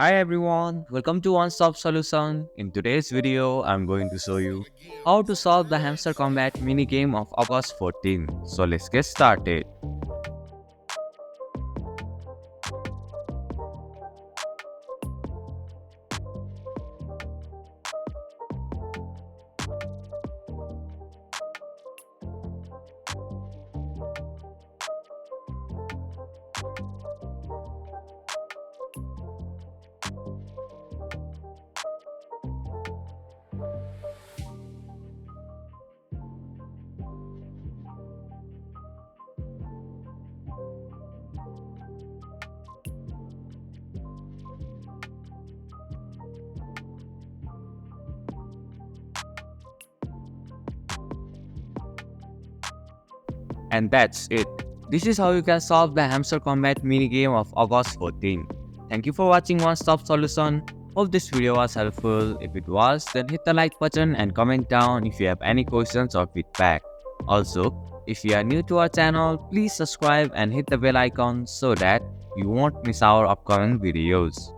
Hi everyone, welcome to One Stop Solution. In today's video, I'm going to show you how to solve the Hamster Combat minigame of August 14. So let's get started. And that's it. This is how you can solve the Hamster Combat minigame of August 14. Thank you for watching One Stop Solution. Hope this video was helpful. If it was, then hit the like button and comment down if you have any questions or feedback. Also, if you are new to our channel, please subscribe and hit the bell icon so that you won't miss our upcoming videos.